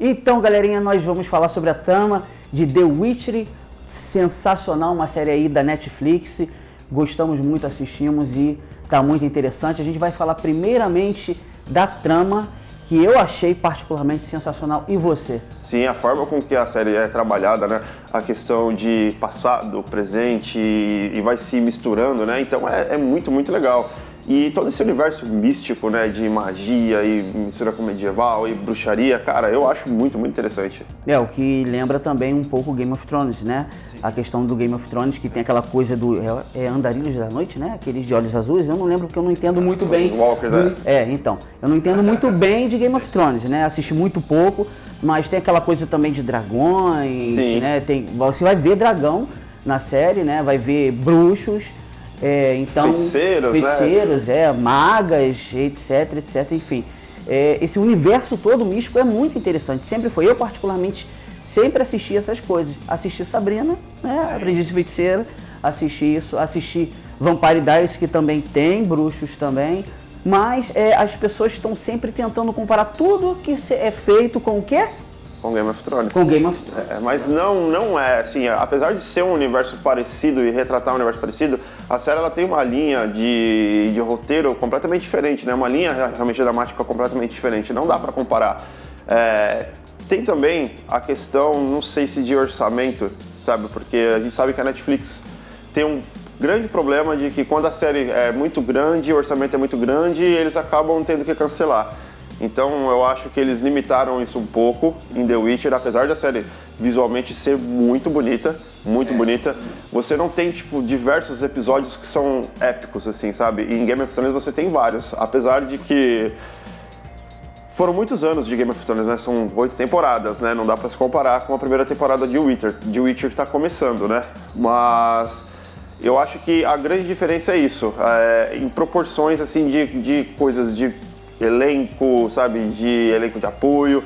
Então, galerinha, nós vamos falar sobre a trama de The Witcher, sensacional, uma série aí da Netflix. Gostamos muito, assistimos e tá muito interessante. A gente vai falar primeiramente da trama, que eu achei particularmente sensacional. E você? Sim, a forma com que a série é trabalhada, né? A questão de passado, presente e vai se misturando, né? Então é muito, muito legal. E todo esse universo místico, né, de magia e mistura com medieval e bruxaria, cara, eu acho muito, muito interessante. O que lembra também um pouco Game of Thrones, né? Sim. A questão do Game of Thrones, que tem aquela coisa do Andarilhos da Noite, né? Aqueles de olhos azuis, eu não lembro porque eu não entendo muito bem. Walkers, então, eu não entendo muito bem de Game of Thrones, né? Assisti muito pouco, mas tem aquela coisa também de dragões, sim, né? Você vai ver dragão na série, né? Vai ver bruxos. Então, feiticeiros, né? Magas, etc, enfim. Esse universo todo místico é muito interessante, sempre foi. Eu, particularmente, sempre assisti essas coisas. Assisti Sabrina, né? Aprendiz de Feiticeira, assisti Vampire Diaries, que também tem, bruxos também. Mas as pessoas estão sempre tentando comparar tudo que é feito com o quê? Com Game of Thrones. Com Game of Thrones. Mas não é assim, apesar de ser um universo parecido e retratar um universo parecido, a série ela tem uma linha de roteiro completamente diferente, né? Uma linha realmente dramática completamente diferente, não dá pra comparar. Tem também a questão, não sei se de orçamento, sabe? Porque a gente sabe que a Netflix tem um grande problema de que quando a série é muito grande, o orçamento é muito grande, eles acabam tendo que cancelar. Então eu acho que eles limitaram isso um pouco em The Witcher, apesar da série visualmente ser muito bonita, você não tem, tipo, diversos episódios que são épicos, assim, sabe? E em Game of Thrones você tem vários, apesar de que foram muitos anos de Game of Thrones, né? São 8 temporadas, né? Não dá pra se comparar com a primeira temporada de Witcher. The Witcher que tá começando, né? Mas eu acho que a grande diferença é isso, em proporções, assim, de coisas de elenco, sabe, de elenco de apoio,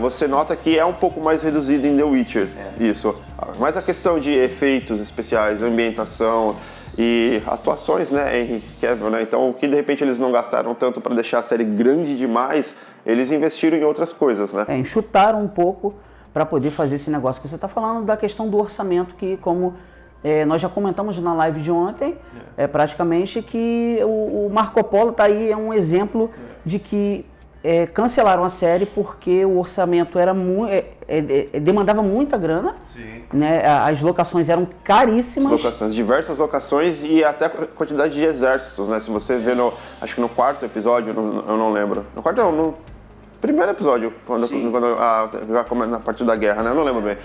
você nota que é um pouco mais reduzido em The Witcher, isso. Mas a questão de efeitos especiais, ambientação e atuações, né, Henry Cavill, né, então o que de repente eles não gastaram tanto para deixar a série grande demais, eles investiram em outras coisas, né. Enxutaram um pouco para poder fazer esse negócio que você está falando da questão do orçamento, que como nós já comentamos na live de ontem, praticamente, que o Marco Polo tá aí, é um exemplo de que cancelaram a série porque o orçamento era demandava muita grana, né? As locações eram caríssimas. Diversas locações e até quantidade de exércitos, né? Se você vê acho que no quarto episódio, eu não lembro. No quarto não, no primeiro episódio, quando na parte da guerra, né? Eu não lembro bem.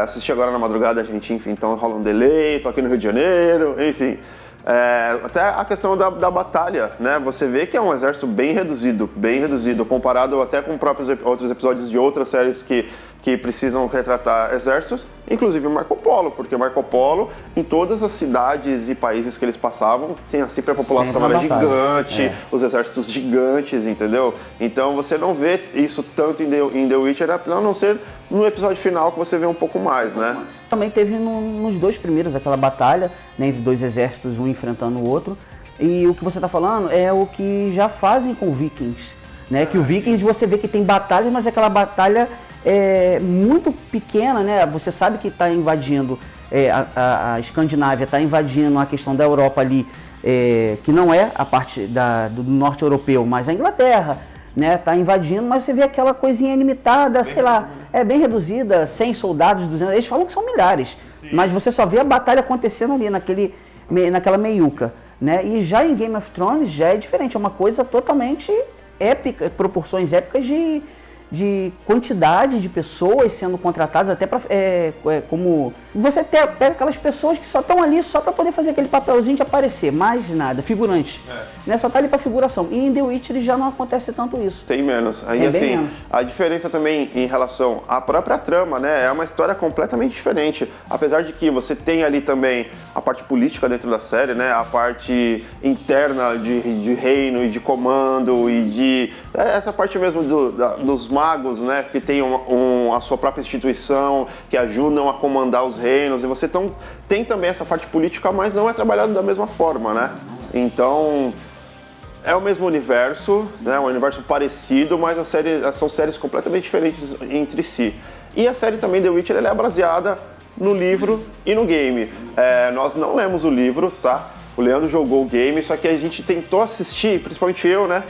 Assisti agora na madrugada, gente, enfim, então rola um delay, tô aqui no Rio de Janeiro, enfim. Até a questão da batalha, né? Você vê que é um exército bem reduzido, comparado até com outros episódios de outras séries que precisam retratar exércitos, inclusive Marco Polo, porque Marco Polo, em todas as cidades e países que eles passavam, sempre a população era gigante, os exércitos gigantes, entendeu? Então você não vê isso tanto em The Witcher, a não ser no episódio final que você vê um pouco mais, né? Também teve nos dois primeiros aquela batalha, né, entre dois exércitos, um enfrentando o outro, e o que você está falando é o que já fazem com Vikings, né? Que o Vikings você vê que tem batalha, mas aquela batalha muito pequena, né? Você sabe que está invadindo, a Escandinávia está invadindo a questão da Europa ali, que não é a parte do norte europeu, mas a Inglaterra, né? Tá invadindo, mas você vê aquela coisinha limitada, sei lá, bem reduzida, 100 soldados, 200, eles falam que são milhares, mas você só vê a batalha acontecendo ali naquela meiuca, né? E já em Game of Thrones já é diferente, é uma coisa totalmente épica, proporções épicas de quantidade de pessoas sendo contratadas, até para como você pega aquelas pessoas que só estão ali só para poder fazer aquele papelzinho de aparecer, mais nada, figurante, né? Só tá ali para figuração. E em The Witcher já não acontece tanto isso. Tem menos. Aí assim, menos. A diferença também em relação à própria trama, né? É uma história completamente diferente. Apesar de que você tem ali também a parte política dentro da série, né? A parte interna de reino e de comando e de essa parte mesmo dos magos, né, que tem a sua própria instituição, que ajudam a comandar os reinos, e você tem também essa parte política, mas não é trabalhado da mesma forma, né? Então, É o mesmo universo, né? Um universo parecido, mas são séries completamente diferentes entre si. E a série também The Witcher ela é baseada no livro e no game. Nós não lemos o livro, tá? O Leandro jogou o game, só que a gente tentou assistir, principalmente eu, né?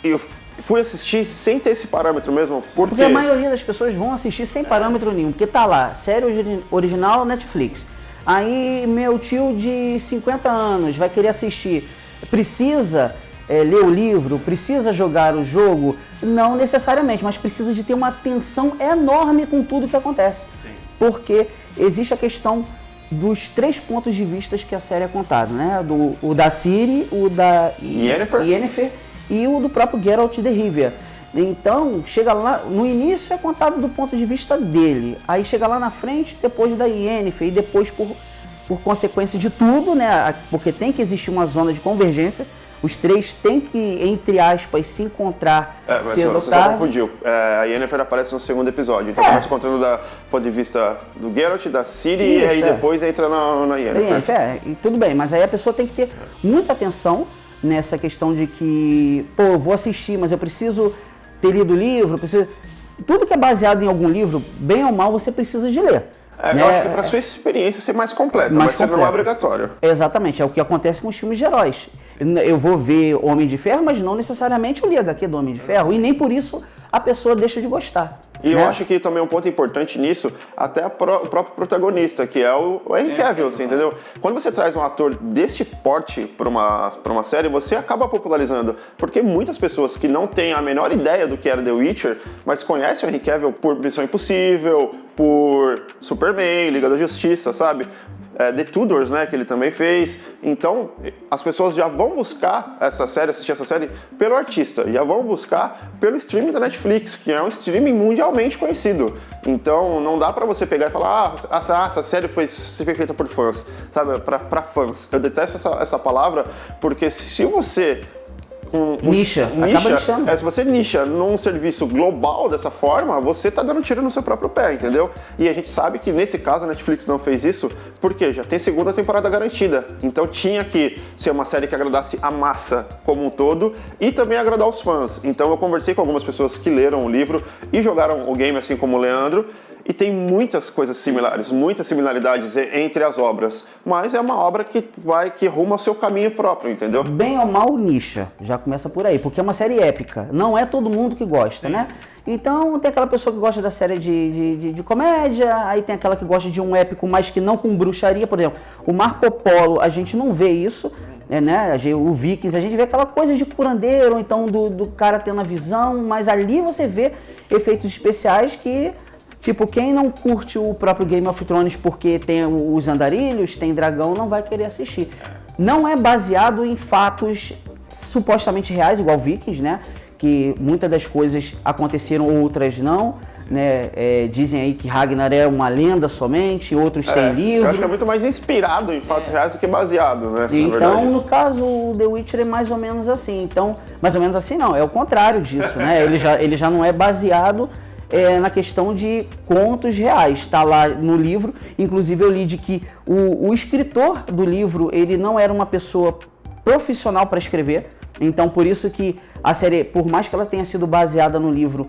Eu fui assistir sem ter esse parâmetro mesmo, porque a maioria das pessoas vão assistir sem parâmetro nenhum, porque tá lá, série original Netflix. Aí meu tio de 50 anos vai querer assistir, precisa ler o livro, precisa jogar o jogo? Não necessariamente, mas precisa de ter uma atenção enorme com tudo que acontece. Sim. Porque existe a questão dos 3 pontos de vista que a série é contada, né? O da Ciri, o da Yennefer e o do próprio Geralt de Rivia. Então, chega lá, no início é contado do ponto de vista dele, aí chega lá na frente, depois da Yennefer, e depois por consequência de tudo, né? Porque tem que existir uma zona de convergência. Os 3 têm que, entre aspas, se encontrar, se adotar. Você só confundiu. A Yennefer aparece no segundo episódio. Então começa contando do ponto de vista do Geralt, da Ciri, e aí depois entra na Yennefer. E tudo bem, mas aí a pessoa tem que ter muita atenção nessa questão de que, eu vou assistir, mas eu preciso ter lido o livro, tudo que é baseado em algum livro, bem ou mal, você precisa de ler. Eu acho que para sua experiência ser mais completa, mas não é obrigatório. Exatamente, é o que acontece com os filmes de heróis. Eu vou ver Homem de Ferro, mas não necessariamente eu li HQ do Homem de Ferro, e nem por isso a pessoa deixa de gostar. E eu acho que também um ponto importante nisso, até o próprio protagonista, que é o Henry Cavill, assim, entendeu? Quando você traz um ator deste porte para uma série, você acaba popularizando, porque muitas pessoas que não têm a menor ideia do que era The Witcher, mas conhecem o Henry Cavill por Missão Impossível, por Superman, Liga da Justiça, sabe? The Tudors, né, que ele também fez. Então, as pessoas já vão buscar assistir essa série pelo artista, já vão buscar pelo streaming da Netflix, que é um streaming mundialmente conhecido. Então, não dá pra você pegar e falar, essa série foi feita por fãs, sabe, pra fãs. Eu detesto essa palavra, porque se você acaba nichando. Se você nicha num serviço global dessa forma, você tá dando tiro no seu próprio pé, entendeu? E a gente sabe que nesse caso a Netflix não fez isso, porque já tem segunda temporada garantida. Então tinha que ser uma série que agradasse a massa como um todo e também agradar os fãs. Então eu conversei com algumas pessoas que leram o livro e jogaram o game, assim como o Leandro, e tem muitas coisas similares, muitas similaridades entre as obras, mas é uma obra que ruma ao seu caminho próprio, entendeu? Bem ou mal nicha, já começa por aí, porque é uma série épica, não é todo mundo que gosta, né? Então tem aquela pessoa que gosta da série de comédia, aí tem aquela que gosta de um épico, mas que não com bruxaria, por exemplo. O Marco Polo, a gente não vê isso, né? O Vikings, a gente vê aquela coisa de curandeiro, ou então do cara tendo a visão, mas ali você vê efeitos especiais que... Tipo, quem não curte o próprio Game of Thrones porque tem os andarilhos, tem dragão, não vai querer assistir. Não é baseado em fatos supostamente reais, igual Vikings, né? Que muitas das coisas aconteceram, outras não. Né? Dizem aí que Ragnar é uma lenda somente, outros têm livro. Eu acho que é muito mais inspirado em fatos reais do que baseado, né? Então, no caso, o The Witcher é mais ou menos assim. Então, mais ou menos assim não, é o contrário disso, né? Ele já não é baseado... na questão de contos reais, está lá no livro. Inclusive eu li de que o escritor do livro, ele não era uma pessoa profissional para escrever, então por isso que a série, por mais que ela tenha sido baseada no livro,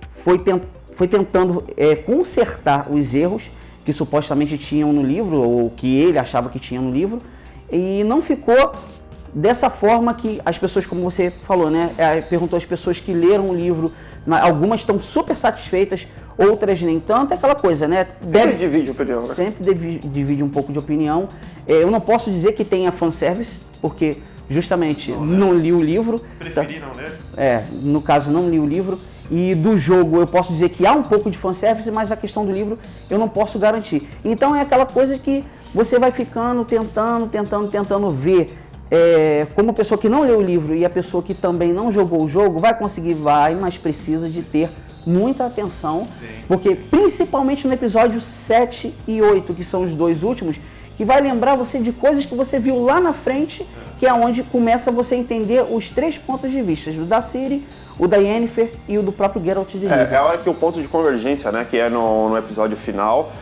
foi tentando consertar os erros que supostamente tinham no livro, ou que ele achava que tinha no livro, e não ficou dessa forma que as pessoas, como você falou, né, perguntou às pessoas que leram o livro, algumas estão super satisfeitas, outras nem tanto, é aquela coisa, né? Sempre divide opinião, né? Sempre divide um pouco de opinião. Eu não posso dizer que tenha fanservice, porque justamente não li o livro. Preferi não ler? No caso não li o livro. E do jogo eu posso dizer que há um pouco de fanservice, mas a questão do livro eu não posso garantir. Então é aquela coisa que você vai ficando, tentando ver. Como a pessoa que não leu o livro e a pessoa que também não jogou o jogo vai conseguir, mas precisa de ter muita atenção. Sim. Porque principalmente no episódio 7 e 8, que são os 2 últimos, que vai lembrar você de coisas que você viu lá na frente, que é onde começa você a entender os 3 pontos de vista, o da Ciri, o da Yennefer e o do próprio Geralt de Rivia. É a hora que o ponto de convergência, né, que é no episódio final,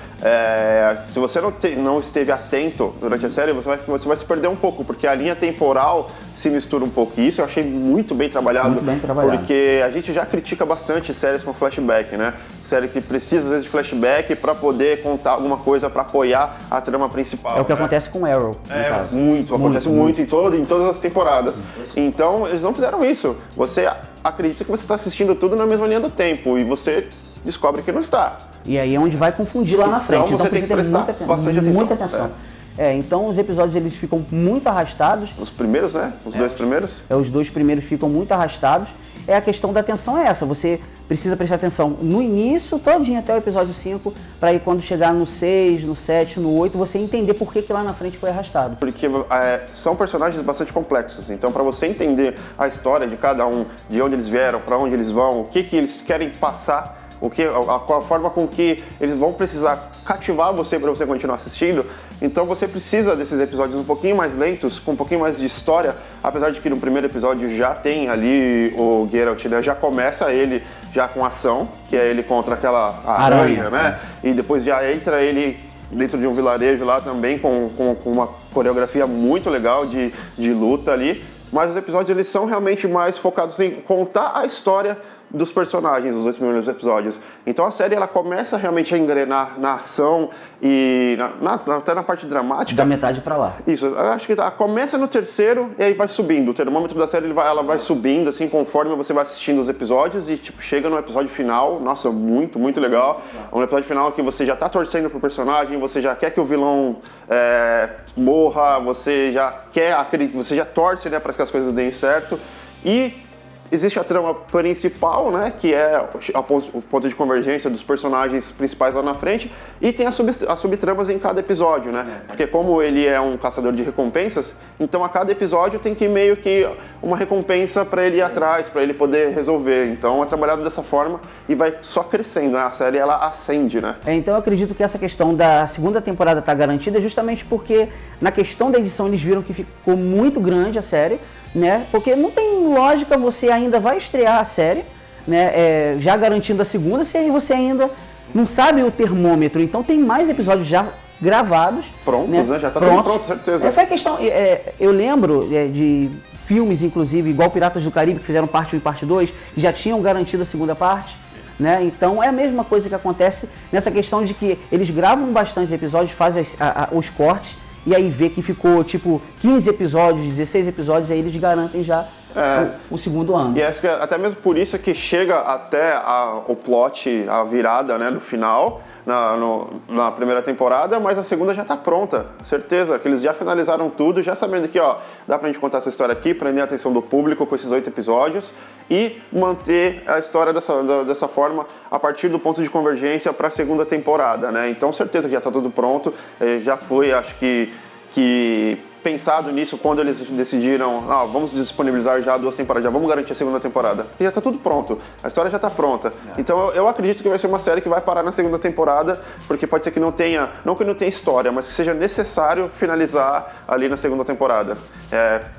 Se você não esteve atento durante a série, você vai se perder um pouco, porque a linha temporal se mistura um pouco. E isso eu achei muito bem trabalhado. Muito bem trabalhado. Porque a gente já critica bastante séries com flashback, né? Série que precisa, às vezes, de flashback para poder contar alguma coisa, para apoiar a trama principal. É o que acontece com Arrow, no caso. Acontece muito em todas as temporadas. Então, eles não fizeram isso. Você acredita que você está assistindo tudo na mesma linha do tempo e você descobre que não está. E aí é onde vai confundir lá na frente. Então você tem que prestar bastante atenção. Muita atenção. Então os episódios eles ficam muito arrastados. Os primeiros, né? Os dois primeiros? Os dois primeiros ficam muito arrastados. A questão da atenção é essa, você precisa prestar atenção no início, todinho até o episódio 5, para aí quando chegar no 6, no 7, no 8, você entender por que lá na frente foi arrastado. Porque são personagens bastante complexos, então para você entender a história de cada um, de onde eles vieram, para onde eles vão, o que eles querem passar, a forma com que eles vão precisar cativar você para você continuar assistindo. Então você precisa desses episódios um pouquinho mais lentos, com um pouquinho mais de história, apesar de que no primeiro episódio já tem ali o Geralt, né? Já começa ele já com ação, que é ele contra aquela aranha, né? E depois já entra ele dentro de um vilarejo lá também com uma coreografia muito legal de luta ali. Mas os episódios eles são realmente mais focados em contar a história dos personagens, os 2 primeiros episódios. Então a série ela começa realmente a engrenar na ação e até na parte dramática. Da metade pra lá. Isso, eu acho que começa no terceiro e aí vai subindo. O termômetro da série ela vai subindo assim conforme você vai assistindo os episódios e tipo chega no episódio final, nossa, muito, muito legal. Um episódio final que você já tá torcendo pro personagem, você já quer que o vilão morra, você já torce, né, para que as coisas deem certo. E existe a trama principal, né, que é o ponto de convergência dos personagens principais lá na frente, e tem as subtramas em cada episódio, né? Porque como ele é um caçador de recompensas, então a cada episódio tem que meio que uma recompensa para ele ir atrás, para ele poder resolver. Então é trabalhado dessa forma e vai só crescendo, né? A série ela ascende, né? Então eu acredito que essa questão da segunda temporada tá garantida justamente porque na questão da edição eles viram que ficou muito grande a série, né? Porque não tem lógica você ainda vai estrear a série, né? Já garantindo a segunda, se aí você ainda não sabe o termômetro. Então tem mais episódios já gravados. Prontos, né? Já tá tudo pronto, certeza. Foi a questão, eu lembro de filmes, inclusive, igual Piratas do Caribe, que fizeram parte 1 e parte 2, já tinham garantido a segunda parte. Né? Então é a mesma coisa que acontece nessa questão de que eles gravam bastante episódios, fazem os cortes, e aí vê que ficou tipo 15 episódios, 16 episódios, aí eles garantem já o segundo ano. E acho que até mesmo por isso que chega até o plot, a virada, né, do final, na primeira temporada, mas a segunda já tá pronta, certeza, que eles já finalizaram tudo, já sabendo que dá pra gente contar essa história aqui, prender a atenção do público com esses 8 episódios e manter a história dessa forma a partir do ponto de convergência para a segunda temporada, né? Então certeza que já tá tudo pronto, já foi, acho que pensado nisso quando eles decidiram, vamos disponibilizar já 2 temporadas, já vamos garantir a segunda temporada. E já tá tudo pronto, a história já tá pronta. Então eu acredito que vai ser uma série que vai parar na segunda temporada, porque pode ser que não que não tenha história, mas que seja necessário finalizar ali na segunda temporada.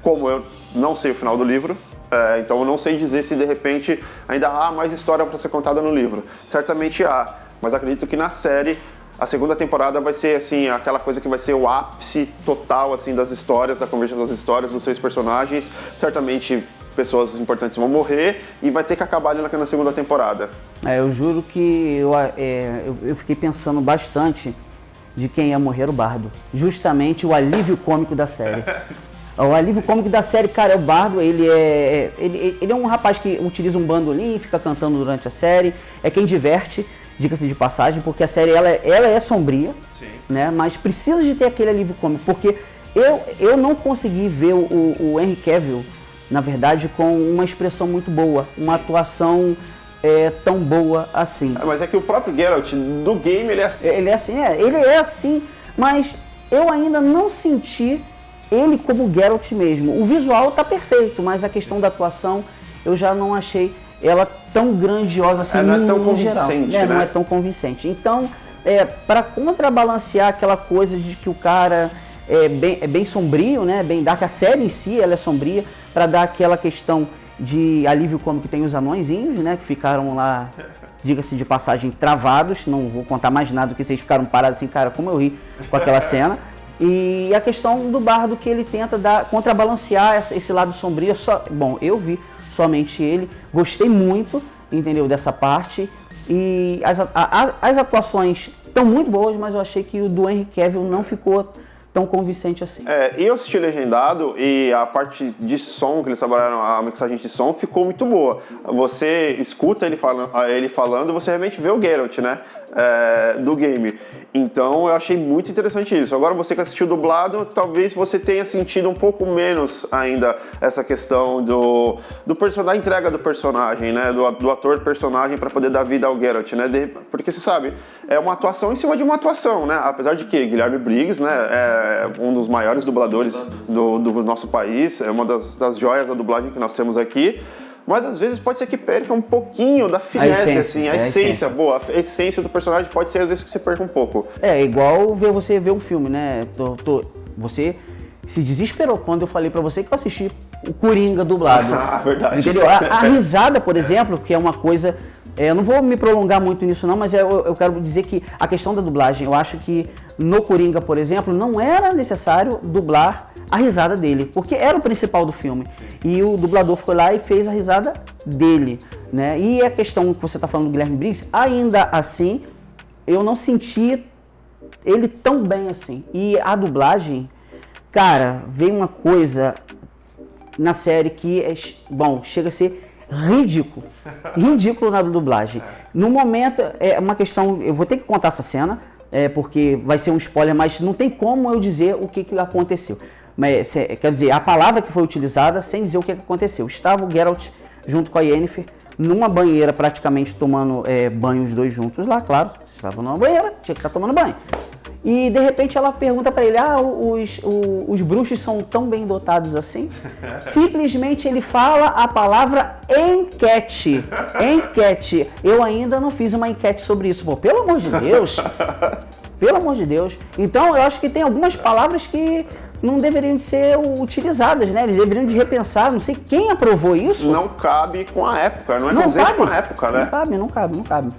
Como eu não sei o final do livro, então eu não sei dizer se de repente ainda há mais história para ser contada no livro. Certamente há, mas acredito que na série a segunda temporada vai ser, assim, aquela coisa que vai ser o ápice total, assim, das histórias, da convergência das histórias dos 3 personagens. Certamente pessoas importantes vão morrer e vai ter que acabar ali na segunda temporada. Eu juro que eu fiquei pensando bastante de quem ia morrer o Bardo. Justamente o alívio cômico da série. O alívio cômico da série, cara, é o Bardo, ele é um rapaz que utiliza um bandolim, fica cantando durante a série, é quem diverte, diga-se de passagem, porque a série ela é sombria, né? Mas precisa de ter aquele alívio cômico, porque eu não consegui ver o Henry Cavill, na verdade, com uma expressão muito boa, uma atuação tão boa assim. Mas é que o próprio Geralt do game ele é assim. Ele é assim, mas eu ainda não senti ele como Geralt mesmo. O visual tá perfeito, mas a questão da atuação eu já não achei ela tão grandiosa assim não é tão no convincente, geral. né? Não é tão convincente. Então, para contrabalancear aquela coisa de que o cara é bem sombrio, né? Bem dark, a série em si ela é sombria, para dar aquela questão de alívio cômico que tem os anõezinhos, né? Que ficaram lá diga-se de passagem, travados. Não vou contar mais nada do que vocês ficaram parados assim, cara, como eu ri com aquela cena. E a questão do Bardo, que ele tenta contrabalancear esse lado sombrio. Bom, eu vi somente ele, gostei muito, entendeu, dessa parte. E as atuações estão muito boas, mas eu achei que o do Henry Cavill não ficou tão convincente assim. E eu assisti legendado e a parte de som que eles trabalharam, a mixagem de som, ficou muito boa. Você escuta ele falando, você realmente vê o Geralt, né? Do game. Então eu achei muito interessante isso. Agora você que assistiu dublado, talvez você tenha sentido um pouco menos ainda essa questão do personagem, da entrega do personagem, né? Do ator personagem para poder dar vida ao Geralt, né? Porque você sabe, é uma atuação em cima de uma atuação, né? Apesar de que Guilherme Briggs, né, é um dos maiores dubladores do nosso país, é uma das joias da dublagem que nós temos aqui. Mas às vezes pode ser que perca um pouquinho da finesse, assim, a essência boa, a essência do personagem pode ser às vezes que você perca um pouco. É igual você ver um filme, né? Você se desesperou quando eu falei pra você que eu assisti o Coringa dublado. Verdade. Entendeu? A risada, por exemplo, que é uma coisa... eu não vou me prolongar muito nisso não, mas eu quero dizer que a questão da dublagem, eu acho que no Coringa, por exemplo, não era necessário dublar a risada dele, porque era o principal do filme. E o dublador foi lá e fez a risada dele, né? E a questão que você está falando do Guilherme Briggs, ainda assim, eu não senti ele tão bem assim. E a dublagem, cara, veio uma coisa na série que, chega a ser ridículo na dublagem. No momento, é uma questão, eu vou ter que contar essa cena, porque vai ser um spoiler, mas não tem como eu dizer o que aconteceu. Mas, quer dizer, a palavra que foi utilizada sem dizer o que aconteceu. Estava o Geralt junto com a Yennefer numa banheira, praticamente tomando banho os dois juntos lá, claro. Estavam numa banheira, tinha que estar tomando banho. E de repente ela pergunta pra ele, os bruxos são tão bem dotados assim? Simplesmente ele fala a palavra enquete. Enquete. Eu ainda não fiz uma enquete sobre isso. Pô, pelo amor de Deus. Pelo amor de Deus. Então eu acho que tem algumas palavras que não deveriam de ser utilizadas, né? Eles deveriam de repensar, não sei quem aprovou isso. Não cabe com a época, não é condizente com a época, né? Não cabe.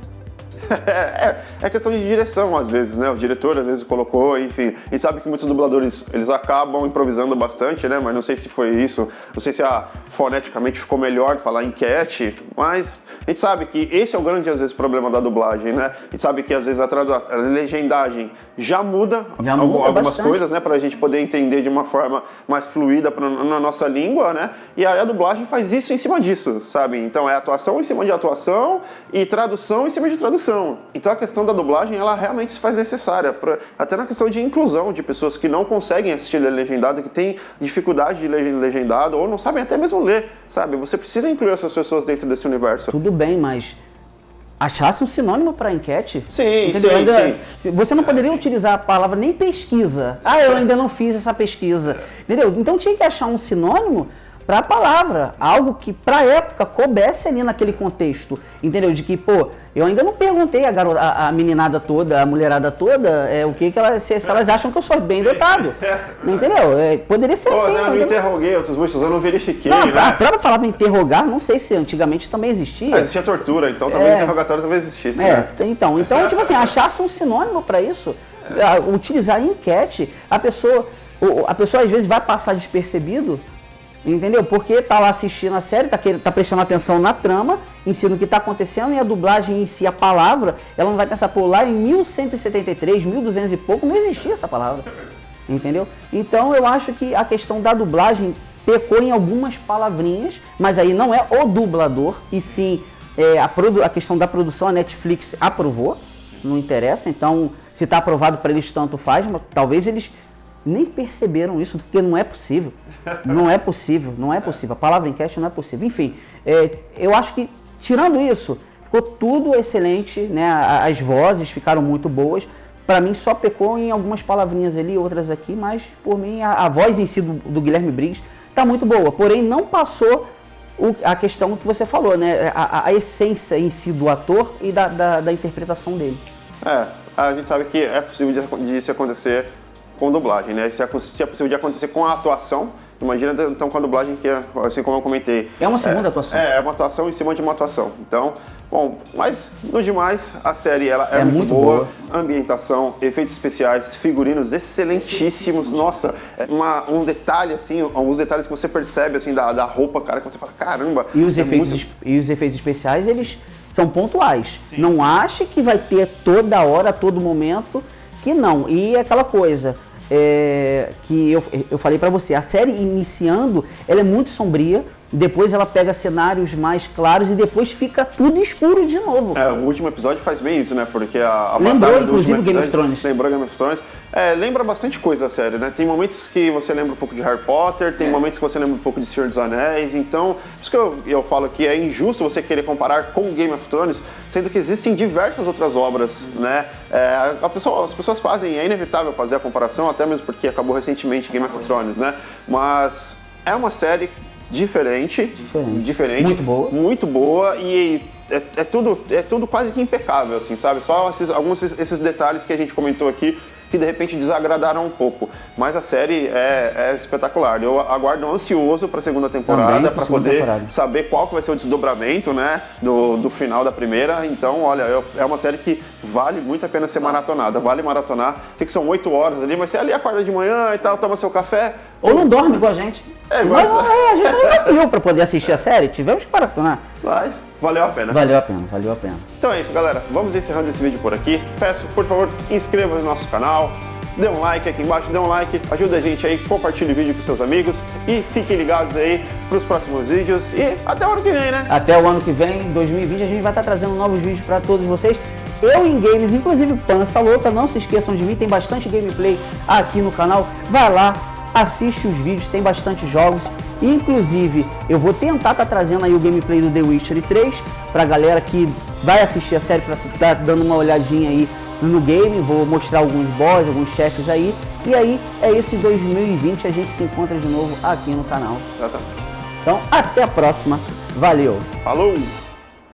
É questão de direção, às vezes, né? O diretor, às vezes, colocou, enfim. E sabe que muitos dubladores, eles acabam improvisando bastante, né? Mas não sei se foi isso. Não sei se foneticamente ficou melhor falar enquete. Mas a gente sabe que esse é o grande, às vezes, problema da dublagem, né? A gente sabe que, às vezes, a legendagem já muda algumas coisas, né? Pra gente poder entender de uma forma mais fluida na nossa língua, né? E aí a dublagem faz isso em cima disso, sabe? Então é atuação em cima de atuação e tradução em cima de tradução. Então a questão da dublagem, ela realmente se faz necessária, até na questão de inclusão de pessoas que não conseguem assistir legendado, que têm dificuldade de ler legendado ou não sabem até mesmo ler, sabe? Você precisa incluir essas pessoas dentro desse universo. Tudo bem, mas achasse um sinônimo para enquete? Sim, entendeu? Sim. Você não poderia utilizar a palavra nem pesquisa. Eu ainda não fiz essa pesquisa. Entendeu? Então tinha que achar um sinônimo para a palavra, algo que para a época coubesse ali naquele contexto, entendeu? De que, pô, eu ainda não perguntei a meninada toda, a mulherada toda, o que elas, se elas acham que eu sou bem dotado, entendeu? Poderia ser assim. Eu me interroguei, essas buscas, eu não verifiquei, não, né? A própria palavra interrogar, não sei se antigamente também existia. Existia tortura, então talvez interrogatório talvez existisse, né? Então, tipo assim, achasse um sinônimo para isso, utilizar enquete, a pessoa às vezes vai passar despercebido, entendeu? Porque tá lá assistindo a série, tá prestando atenção na trama, em si no que tá acontecendo, e a dublagem em si, a palavra, ela não vai pensar, pô, lá em 1173, 1200 e pouco, não existia essa palavra, entendeu? Então eu acho que a questão da dublagem pecou em algumas palavrinhas, mas aí não é o dublador, e sim a questão da produção, a Netflix aprovou, não interessa, então se tá aprovado para eles tanto faz, mas talvez eles nem perceberam isso, porque não é possível. Não é possível. A palavra enquete não é possível. Enfim, eu acho que, tirando isso, ficou tudo excelente, né? As vozes ficaram muito boas. Para mim, só pecou em algumas palavrinhas ali, outras aqui, mas, por mim, a voz em si do Guilherme Briggs está muito boa. Porém, não passou a questão que você falou, né? A essência em si do ator e da interpretação dele. A gente sabe que é possível disso acontecer com dublagem, né? Se é possível de acontecer com a atuação, Imagina então com a dublagem que é, assim como eu comentei. É uma segunda atuação. É uma atuação em cima de uma atuação. Então, bom, mas no demais, a série ela é muito boa. Ambientação, efeitos especiais, figurinos excelentíssimos. Nossa, um detalhe assim, alguns detalhes que você percebe assim da roupa, cara, que você fala, caramba. E os efeitos especiais, eles são pontuais. Sim. Não ache que vai ter toda hora, a todo momento, que não. E aquela coisa que eu falei pra você, a série iniciando, ela é muito sombria, depois ela pega cenários mais claros e depois fica tudo escuro de novo. O último episódio faz bem isso, né? Porque a lembrou, inclusive, Game of Thrones. Lembrou Game of Thrones. Lembra bastante coisa a série, né? Tem momentos que você lembra um pouco de Harry Potter, tem momentos que você lembra um pouco de Senhor dos Anéis, então, por isso que eu falo que é injusto você querer comparar com Game of Thrones, sendo que existem diversas outras obras, né? As pessoas fazem, é inevitável fazer a comparação, até mesmo porque acabou recentemente Game of Thrones, né? Mas é uma série diferente. Muito boa e é tudo quase que impecável, assim, sabe? Só esses detalhes que a gente comentou aqui que de repente desagradaram um pouco, mas a série é espetacular. Eu aguardo ansioso para a segunda temporada para poder saber qual que vai ser o desdobramento, né, do final da primeira. Então, olha, é uma série que vale muito a pena ser maratonada, vale maratonar. Sei que são 8 horas ali, mas você ali acorda de manhã e tal, toma seu café. Ou não dorme igual a gente. Mas a gente não dormiu para poder assistir a série, tivemos que maratonar. Mas valeu a pena. Valeu a pena. Então é isso, galera. Vamos encerrando esse vídeo por aqui. Peço, por favor, inscreva no nosso canal. Dê um like aqui embaixo, ajuda a gente aí, compartilhe o vídeo com seus amigos e fiquem ligados aí para os próximos vídeos e até o ano que vem, né? Até o ano que vem, 2020, a gente vai estar trazendo novos vídeos para todos vocês. Eu em games, inclusive Pança Louca, não se esqueçam de mim, tem bastante gameplay aqui no canal. Vai lá, assiste os vídeos, tem bastante jogos. Inclusive, eu vou tentar estar trazendo aí o gameplay do The Witcher 3 pra galera que vai assistir a série, pra estar dando uma olhadinha aí no game. Vou mostrar alguns boss, alguns chefes aí. E aí, é isso, em 2020 a gente se encontra de novo aqui no canal. Exatamente. Então, até a próxima. Valeu! Falou!